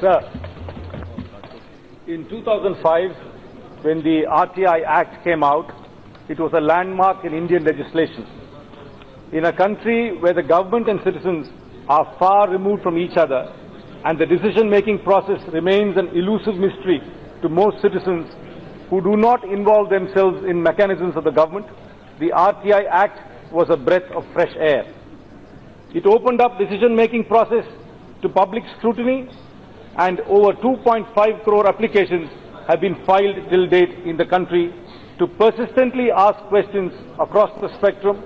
Sir, in 2005, when the RTI Act came out, it was a landmark in Indian legislation. In a country where the government and citizens are far removed from each other and the decision-making process remains an elusive mystery to most citizens who do not involve themselves in mechanisms of the government, the RTI Act was a breath of fresh air. It opened up decision-making process to public scrutiny, and over 2.5 crore applications have been filed till date in the country to persistently ask questions across the spectrum,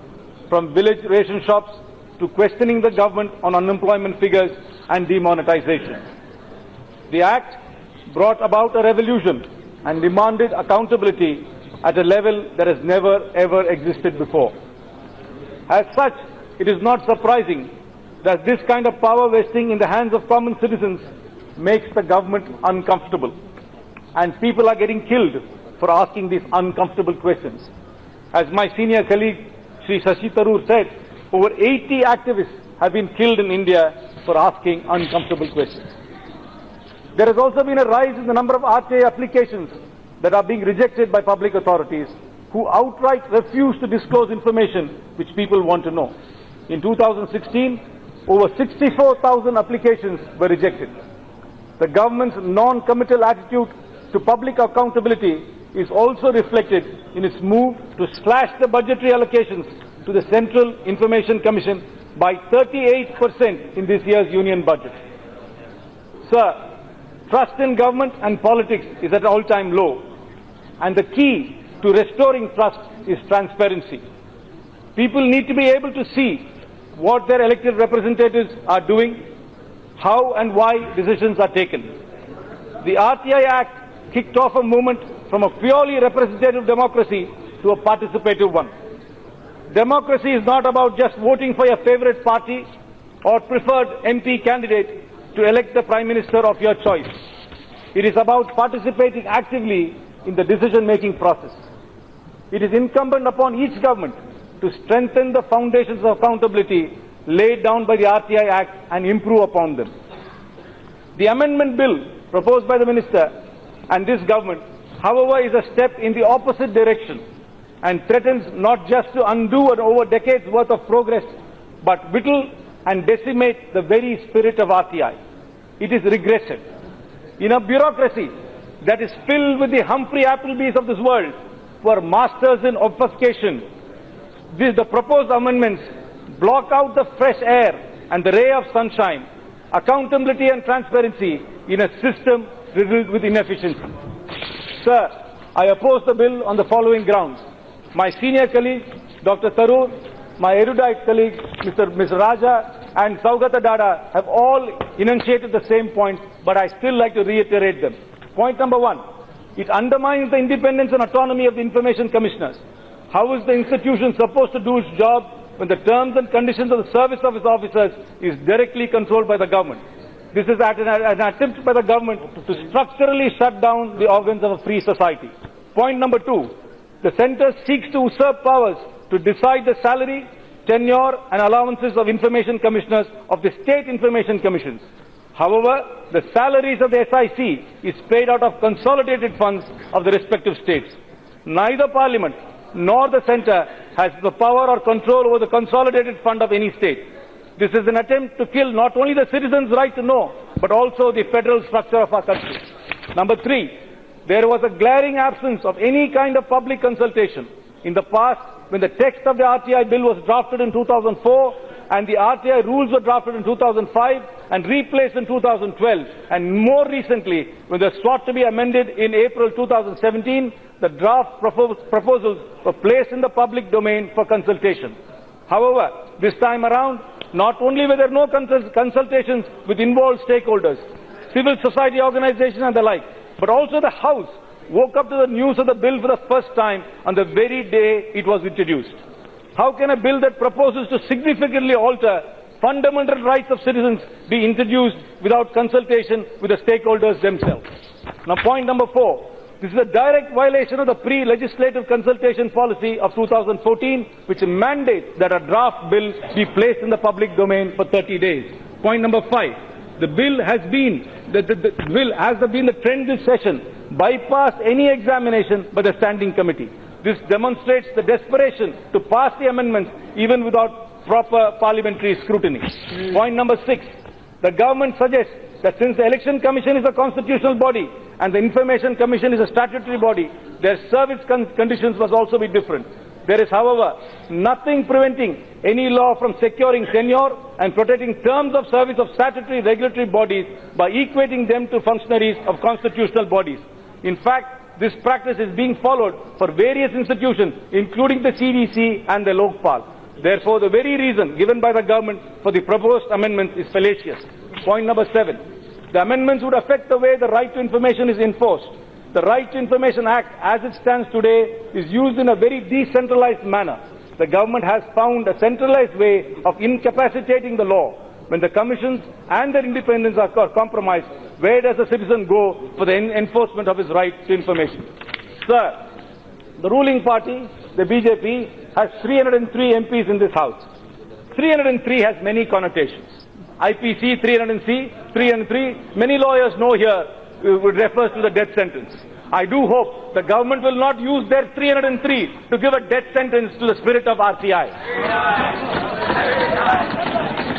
from village ration shops to questioning the government on unemployment figures and demonetization. The Act brought about a revolution and demanded accountability at a level that has never ever existed before. As such, it is not surprising that this kind of power vesting in the hands of common citizens makes the government uncomfortable, and people are getting killed for asking these uncomfortable questions. As my senior colleague Sri Shashi Tharoor said, over 80 activists have been killed in India for asking uncomfortable questions. There has also been a rise in the number of RTI applications that are being rejected by public authorities who outright refuse to disclose information which people want to know. In 2016, over 64,000 applications were rejected. The government's non-committal attitude to public accountability is also reflected in its move to slash the budgetary allocations to the Central Information Commission by 38% in this year's union budget. Sir, trust in government and politics is at an all-time low, and the key to restoring trust is transparency. People need to be able to see what their elected representatives are doing, how and why decisions are taken. The RTI Act kicked off a movement from a purely representative democracy to a participative one. Democracy is not about just voting for your favorite party or preferred MP candidate to elect the Prime Minister of your choice. It is about participating actively in the decision-making process. It is incumbent upon each government to strengthen the foundations of accountability laid down by the RTI Act and improve upon them. The amendment bill proposed by the Minister and this government, however, is a step in the opposite direction and threatens not just to undo an over decades worth of progress, but whittle and decimate the very spirit of RTI. It is regressive. In a bureaucracy that is filled with the Humphrey Applebys of this world, who are masters in obfuscation, the proposed amendments block out the fresh air and the ray of sunshine, accountability and transparency in a system riddled with inefficiency. Sir, I oppose the bill on the following grounds. My senior colleague, Dr. Tharoor, my erudite colleague, Ms. Raja and Saugata Dada have all enunciated the same points, but I still like to reiterate them. Point number one, it undermines the independence and autonomy of the Information Commissioners. How is the institution supposed to do its job when the terms and conditions of the service of its officers is directly controlled by the government? This is an attempt by the government to structurally shut down the organs of a free society. Point number two, the centre seeks to usurp powers to decide the salary, tenure and allowances of information commissioners of the state information commissions. However, the salaries of the SIC is paid out of consolidated funds of the respective states. Neither Parliament nor the centre has the power or control over the consolidated fund of any state. This is an attempt to kill not only the citizens' right to know, but also the federal structure of our country. Number three, there was a glaring absence of any kind of public consultation. In the past, when the text of the RTI bill was drafted in 2004 and the RTI rules were drafted in 2005 and replaced in 2012, and more recently, when they sought to be amended in April 2017, the draft proposals were placed in the public domain for consultation. However, this time around, not only were there no consultations with involved stakeholders, civil society organizations and the like, but also the House woke up to the news of the bill for the first time on the very day it was introduced. How can a bill that proposes to significantly alter fundamental rights of citizens be introduced without consultation with the stakeholders themselves? Now, point number four. This is a direct violation of the pre-legislative consultation policy of 2014, which mandates that a draft bill be placed in the public domain for 30 days. Point number five. The bill has been the trend this session, bypassed any examination by the standing committee. This demonstrates the desperation to pass the amendments even without proper parliamentary scrutiny. Point number 6. The government suggests that since the Election Commission is a constitutional body and the Information Commission is a statutory body, their service conditions must also be different. There is, however, nothing preventing any law from securing tenure and protecting terms of service of statutory regulatory bodies by equating them to functionaries of constitutional bodies. In fact, this practice is being followed for various institutions, including the CDC and the Lokpal. Therefore, the very reason given by the government for the proposed amendments is fallacious. Point number 7. The amendments would affect the way the right to information is enforced. The Right to Information Act, as it stands today, is used in a very decentralized manner. The government has found a centralized way of incapacitating the law. When the commissions and their independence are compromised, where does the citizen go for the enforcement of his right to information? Sir, the ruling party, the BJP, has 303 MPs in this House. 303 has many connotations. IPC 303, many lawyers know here, would refers to the death sentence. I do hope the government will not use their 303 to give a death sentence to the spirit of RTI.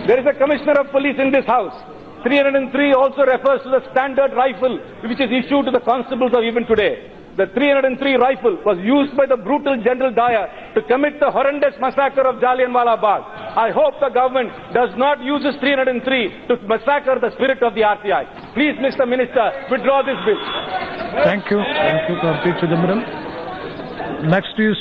There is a commissioner of police in this House. 303 also refers to the standard rifle which is issued to the constables of even today. The 303 rifle was used by the brutal General Dyer to commit the horrendous massacre of Jallianwala Bagh. I hope the government does not use this 303 to massacre the spirit of the RTI. Please, Mr. Minister, withdraw this bill. Thank you, Karthi Chidambaram. Next is